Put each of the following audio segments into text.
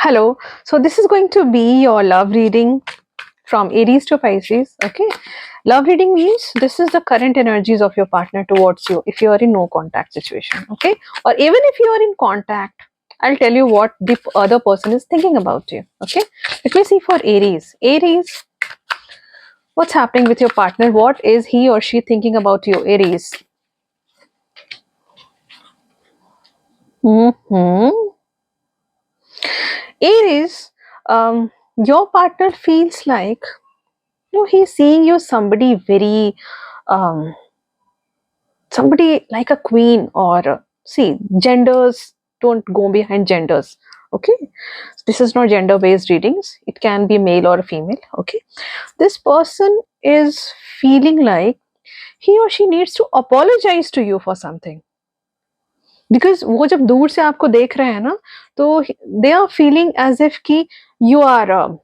Hello. So this is going to be your love reading from Aries to Pisces. Okay. Love reading means this is the current energies of your partner towards you if you are in no contact situation. Okay. Or even if you are in contact, I'll tell you what the other person is thinking about you. Okay. Let me see for Aries. Aries, what's happening with your partner? What is he or she thinking about you, Aries? Hmm. Aries, your partner feels like he's seeing you somebody like a queen or see, genders don't go behind genders. Okay, this is not gender based readings, it can be male or female. Okay, this person is feeling like he or she needs to apologize to you for something, because वो जब दूर से आपको देख रहे हैं ना, तो they are feeling as if कि you are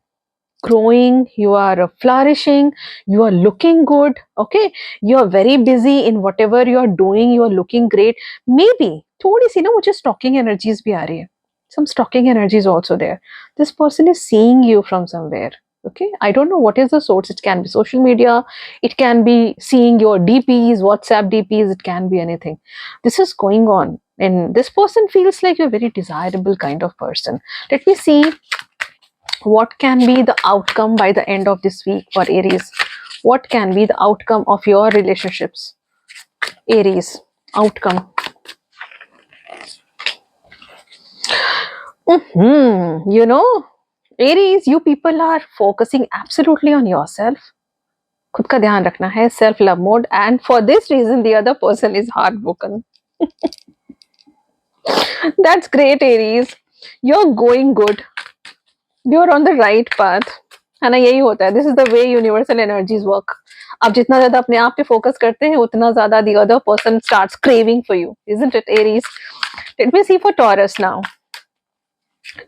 growing, you are flourishing, you are looking good. Okay, you are very busy in whatever you are doing, you are looking great. Maybe थोड़ी सी ना मुझे stalking energies भी आ रही है. Some stalking energies also there. This person is seeing you from somewhere. Okay, I don't know what is the source. It can be social media, it can be seeing your DPs, WhatsApp DPs, it can be anything. This is going on, and this person feels like you're a very desirable kind of person. Let me see what can be the outcome by the end of this week for Aries. What can be the outcome of your relationships, Aries? Outcome. You know, Aries, you people are focusing absolutely on yourself. खुद का ध्यान रखना है, self love mode, and for this reason the other person is heartbroken. That's great, Aries. You're going good. You're on the right path. है ना, यही होता है. This is the way universal energies work. आप जितना ज्यादा अपने आप पे फोकस करते हैं, उतना ज्यादा the other person starts craving for you, isn't it, Aries? Let me see for Taurus now.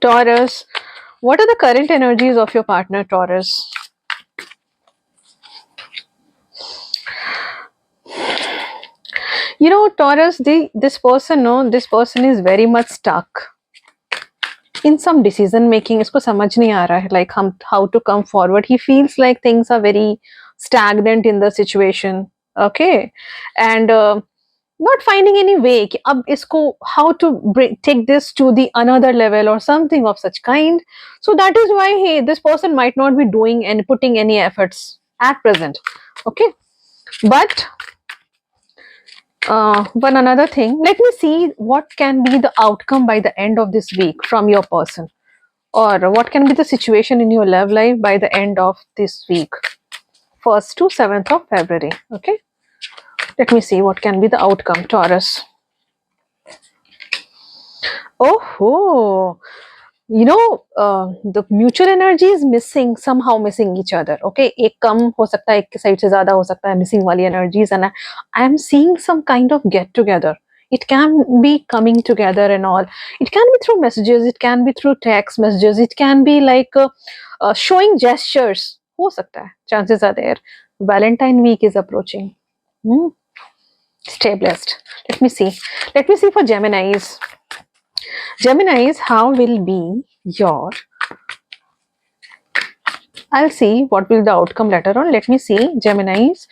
Taurus, what are the current energies of your partner, Taurus? You know, Taurus, this person, no, this person is very much stuck in some decision making. इसको समझ नहीं आ रहा है, like how to come forward. He feels like things are very stagnant in the situation. Okay, and not finding any way कि अब इसको how to take this to the another level or something of such kind. So that is why this person might not be doing and putting any efforts at present. Okay, but one another thing, let me see what can be the outcome by the end of this week from your person, or what can be the situation in your love life by the end of this week, 1st to 7th of February. Okay, let me see what can be the outcome, Taurus. Oh, you know, the mutual energy is missing, somehow missing each other. Okay, एक कम हो सकता है, एक के side से ज्यादा हो सकता है, missing वाली energies, and I am seeing some kind of get together. It can be coming together and all. It can be through messages, it can be through text messages, it can be like showing gestures. हो सकता है, chances are there. Valentine week is approaching. Hmm. Stay blessed. Let me see. Let me see for Geminis. Geminis, how will be your, I'll see what will the outcome later on. Let me see, Geminis.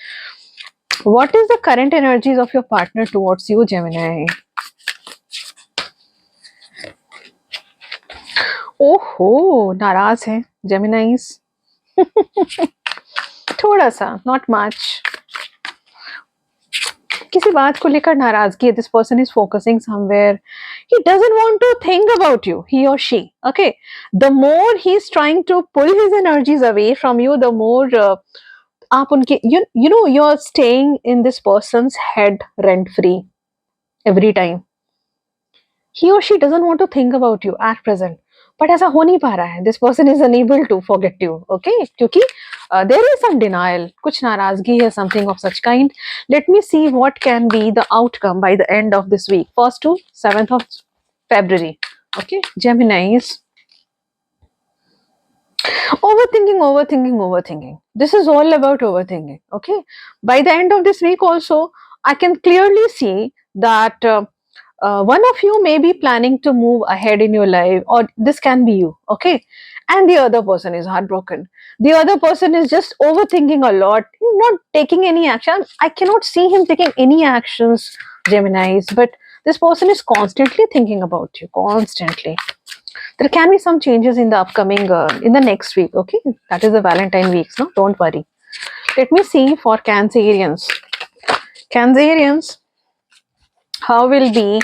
What is the current energies of your partner towards you, Gemini? Oh, नाराज है Geminis. थोड़ा सा, not much. किसी बात को लेकर नाराजगी है. This person is focusing somewhere. He doesn't want to think about you, he or she. Okay, the more he's trying to pull his energies away from you, the more आप उनके you know, you're staying in this person's head rent free every time. He or she doesn't want to think about you at present, but ऐसा हो नहीं पा रहा है. This person is unable to forget you. Okay, क्योंकि there is some denial, कुछ नाराजगी है, something of such kind. Let me see what can be the outcome by the end of this week, 1st to 7th of February. Okay, Geminis. Overthinking. This is all about overthinking. Okay, by the end of this week also, I can clearly see that one of you may be planning to move ahead in your life, or this can be you, okay? And the other person is heartbroken. The other person is just overthinking a lot, not taking any action. I cannot see him taking any actions, Geminis, but this person is constantly thinking about you, constantly. There can be some changes in the upcoming, in the next week, okay? That is the Valentine weeks, no? Don't worry. Let me see for Cancerians. Cancerians, how will be,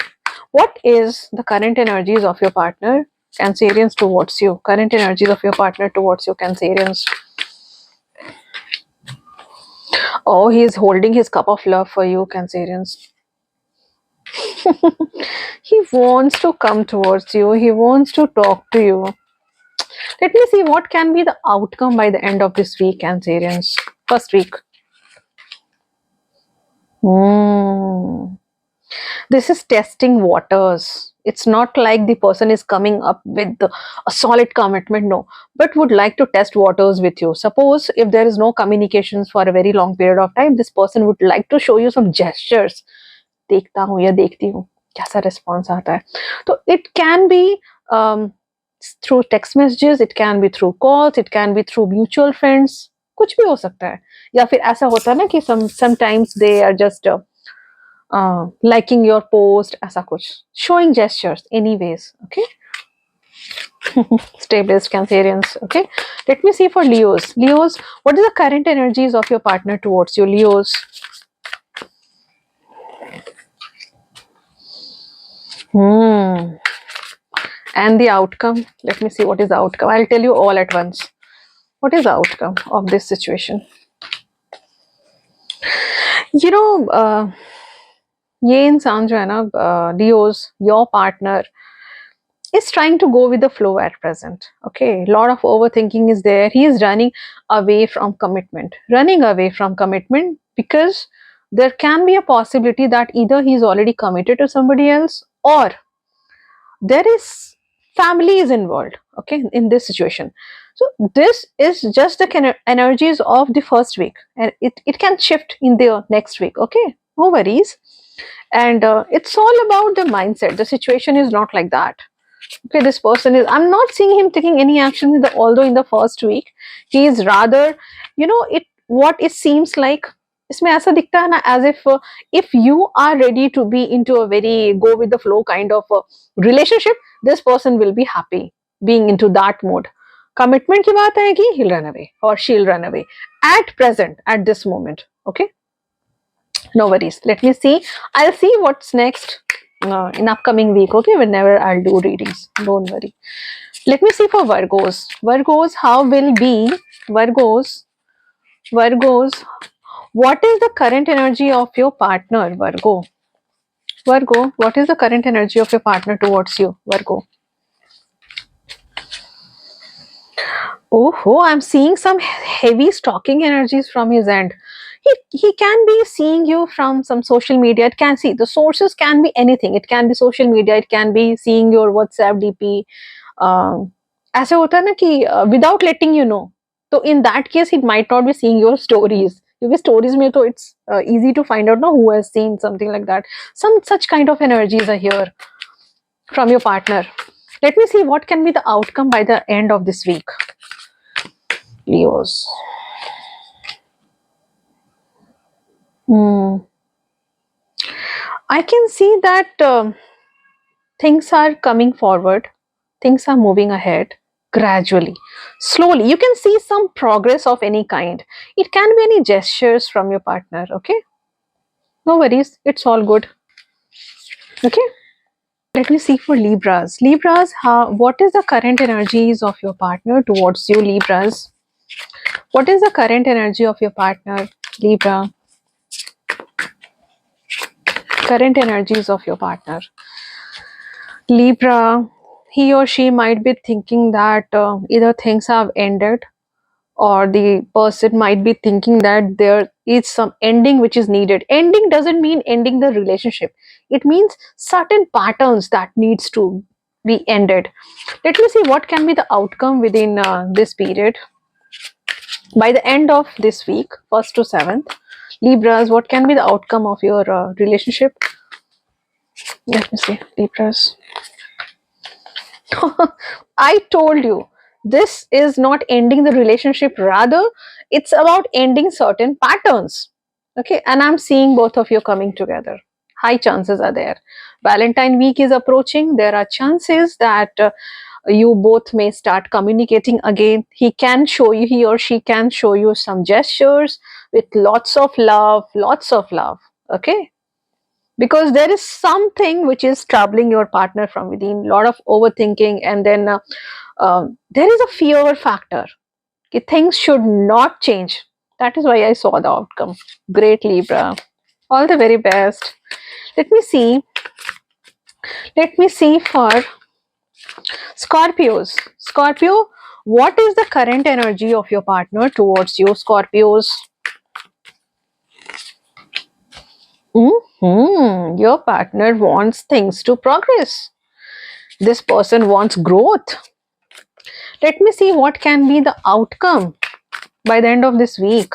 what is the current energies of your partner, Cancerians, towards you? Current energies of your partner towards you, Cancerians. Oh, he is holding his cup of love for you, Cancerians. He wants to come towards you. He wants to talk to you. Let me see what can be the outcome by the end of this week, Cancerians. First week. Hmm. This is testing waters. It's not like the person is coming up with a solid commitment, no, but would like to test waters with you. Suppose if there is no communications for a very long period of time, this person would like to show you some gestures. देखता हूँ या देखती हूँ कैसा response आता है. तो it can be um, through text messages, it can be through calls, it can be through mutual friends. कुछ भी हो सकता है. या फिर ऐसा होता है ना कि sometimes they are just liking your post, ऐसा कुछ, showing gestures anyways, okay? Stay blessed, Cancerians, okay? Let me see for Leos. Leos, what is the current energies of your partner towards you, Leos? And the outcome, let me see what is the outcome. I'll tell you all at once. What is the outcome of this situation? You know, ये इंसान जो है ना, Leos, your partner is trying to go with the flow at present. Okay, a lot of overthinking is there. He is running away from commitment, because there can be a possibility that either he is already committed to somebody else, or there is family is involved, okay, in this situation. So this is just the energies of the first week, and it can shift in the next week, okay? No worries. And it's all about the mindset. The situation is not like that. Okay, this person is, I'm not seeing him taking any action in the, although in the first week he is rather, it, what it seems like, इसमें ऐसा दिखता है ना, as if you are ready to be into a very go with the flow kind of a relationship, this person will be happy being into that mode. Commitment की बात आएगी, he'll run away or she'll run away at present, at this moment, okay? No worries. Let me see. I'll see what's next in upcoming week, okay? Whenever I'll do readings. Don't worry. Let me see for Virgos. Virgos, how will be Virgos? Virgos, what is the current energy of your partner, Virgo? Virgo, what is the current energy of your partner towards you, Virgo? Oh, I'm seeing some heavy stalking energies from his end. He can be seeing you from some social media. It can see, the sources can be anything. It can be social media. It can be seeing your WhatsApp DP. ऐसे होता है ना कि without letting you know. So in that case, he might not be seeing your stories. Because stories में तो it's easy to find out, no, who has seen something like that. Some such kind of energies are here from your partner. Let me see what can be the outcome by the end of this week. Leos. I can see that things are coming forward, things are moving ahead gradually, slowly. You can see some progress of any kind. It can be any gestures from your partner, okay? No worries, it's all good, okay? Let me see for Libras. Libras, what is the current energies of your partner towards you, Libras? What is the current energy of your partner, Libra? Current energies of your partner. Libra, he or she might be thinking that either things have ended, or the person might be thinking that there is some ending which is needed. Ending doesn't mean ending the relationship. It means certain patterns that needs to be ended. Let me see what can be the outcome within this period. By the end of this week, 1st to 7th, Libras, what can be the outcome of your relationship? Let me see. Libras. I told you, this is not ending the relationship, rather, it's about ending certain patterns. Okay, and I'm seeing both of you coming together. High chances are there. Valentine week is approaching. There are chances that you both may start communicating again. He can show you, he or she can show you some gestures with lots of love, lots of love. Okay, because there is something which is troubling your partner from within, lot of overthinking, and then there is a fear factor. Okay, things should not change. That is why I saw the outcome. Great, Libra. All the very best. Let me see. Let me see for Scorpios. Scorpio, what is the current energy of your partner towards you, Scorpios? Your partner wants things to progress. This person wants growth. Let me see what can be the outcome by the end of this week.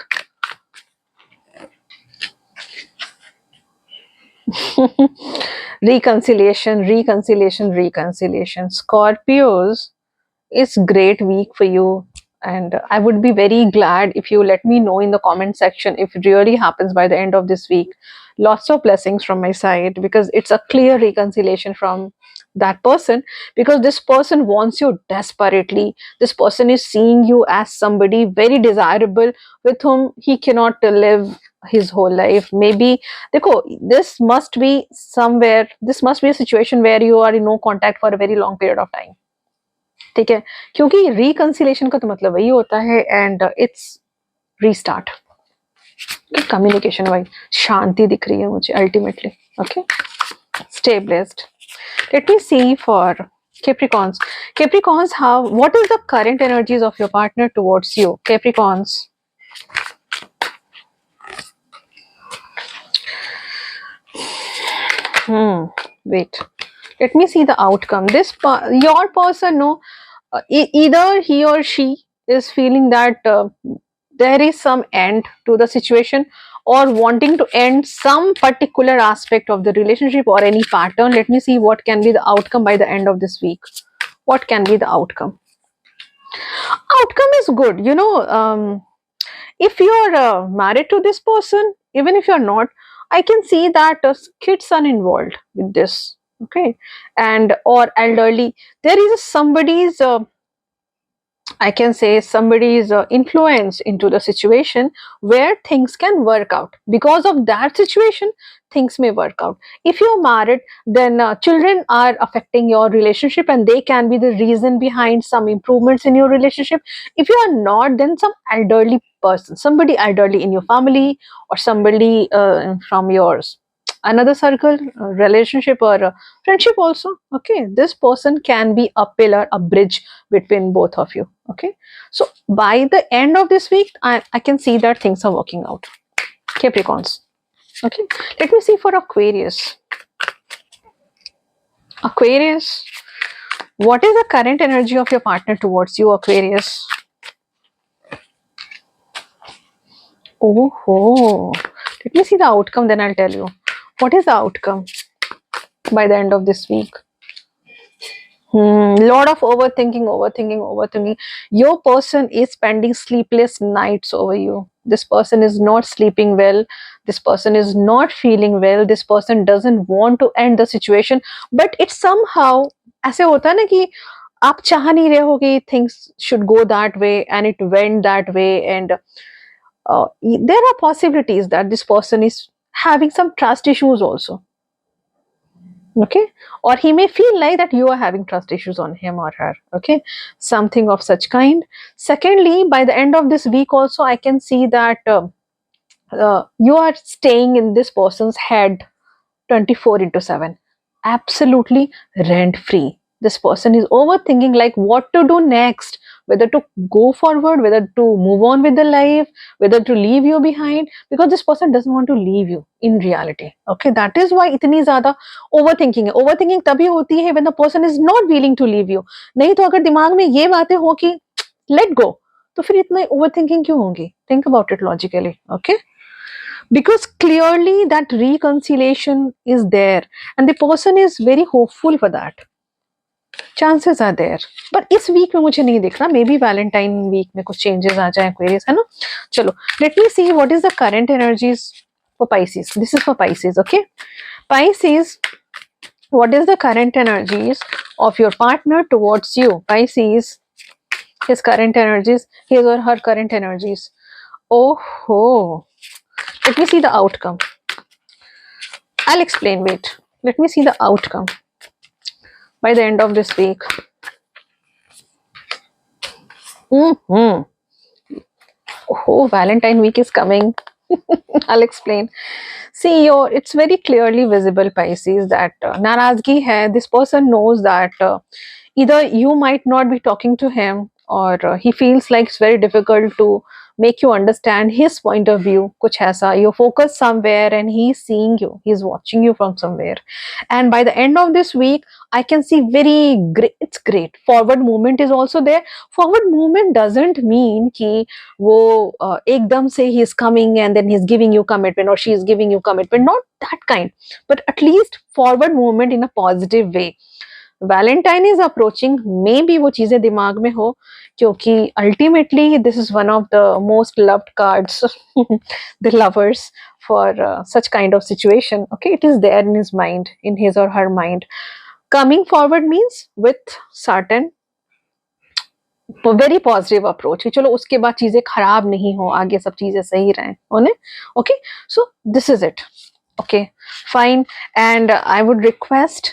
Reconciliation, reconciliation, reconciliation. Scorpios, it's great week for you, and I would be very glad if you let me know in the comment section if it really happens by the end of this week. Lots of blessings from my side, because it's a clear reconciliation from that person, because this person wants you desperately. This person is seeing you as somebody very desirable with whom he cannot live his whole life. Maybe देखो, this must be a situation where you are in no contact for a very long period of time. ठीक है, क्योंकि reconciliation का तो मतलब वही होता है, and it's restart. Communication wise शांति दिख रही है मुझे ultimately. Okay, stay blessed. Let me see for Capricorns. Capricorns, what is the current energies of your partner towards you, Capricorns? Wait, let me see the outcome. Your person, no, either he or she is feeling that there is some end to the situation, or wanting to end some particular aspect of the relationship or any pattern. Let me see what can be the outcome by the end of this week. What can be the outcome? Outcome is good. If you're married to this person, even if you're not, I can see that kids are involved with this. Okay, and or elderly, there is somebody's I can say somebody's influence into the situation where things can work out. Because of that situation, things may work out. If you're married, then children are affecting your relationship, and they can be the reason behind some improvements in your relationship. If you are not, then some elderly person, somebody elderly in your family, or somebody from yours another circle, relationship, or friendship also. Okay, this person can be a pillar, a bridge between both of you. Okay, so by the end of this week, I can see that things are working out, Capricorns. Okay, let me see for Aquarius. Aquarius, what is the current energy of your partner towards you, Aquarius? Oh, let me see the outcome, then I'll tell you. What is the outcome by the end of this week? Lot of overthinking, overthinking, overthinking. Your person is spending sleepless nights over you. This person is not sleeping well. This person is not feeling well. This person doesn't want to end the situation, but it somehow ऐसे होता है ना कि आप चाह नहीं रहे हो कि things should go that way, and it went that way, and there are possibilities that this person is having some trust issues also. Okay, or he may feel like that you are having trust issues on him or her. Okay, something of such kind. Secondly, by the end of this week also, I can see that you are staying in this person's head 24 into 7, absolutely rent free. This person is overthinking like what to do next, whether to go forward, whether to move on with the life, whether to leave you behind, because this person doesn't want to leave you in reality. Okay, that is why इतनी ज़्यादा overthinking है. Overthinking तभी होती है when the person is not willing to leave you. नहीं तो अगर दिमाग में ये बातें हो कि let go, तो फिर इतना overthinking क्यों होगी? Think about it logically. Okay, because clearly that reconciliation is there and the person is very hopeful for that. Chances are there. But इस वीक में मुझे नहीं दिख रहा, मे बी वैलेंटाइन वीक में कुछ चेंजेस आ जाए, क्वेरीज है ना. चलो, late me see what is the current energies for Pisces. This is for Pisces, okay? Pisces, what is the current energies of your partner towards you? Pisces, his current energies, his or her current energies. Oh, let me see the outcome. I'll explain, wait. Let me see the outcome by the end of this week. Mm-hmm. Oh, Valentine week is coming. I'll explain. See, it's very clearly visible, Pisces, that narazgi hai. This person knows that either you might not be talking to him, or he feels like it's very difficult to make you understand his point of view. Kuch aisa. You're focused somewhere and he's seeing you. He's watching you from somewhere. And by the end of this week, I can see very great. It's great. Forward movement is also there. Forward movement doesn't mean कि वो एकदम से he is coming and then he's giving you commitment or she is giving you commitment, not that kind, but at least forward movement in a positive way. Valentine is approaching, may be वो चीजें दिमाग में हो, क्योंकि ultimately this is one of the most loved cards, the lovers for such kind of situation. Okay, it is there in his mind, in his or her mind. Coming forward means with certain very positive approach कि चलो उसके बाद चीजें खराब नहीं हो, आगे सब चीजें सही रहें होने. Okay, so this is it. Okay, fine. And I would request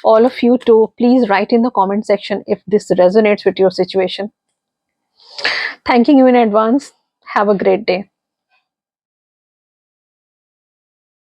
all of you to please write in the comment section if this resonates with your situation. Thanking you in advance. Have a great day.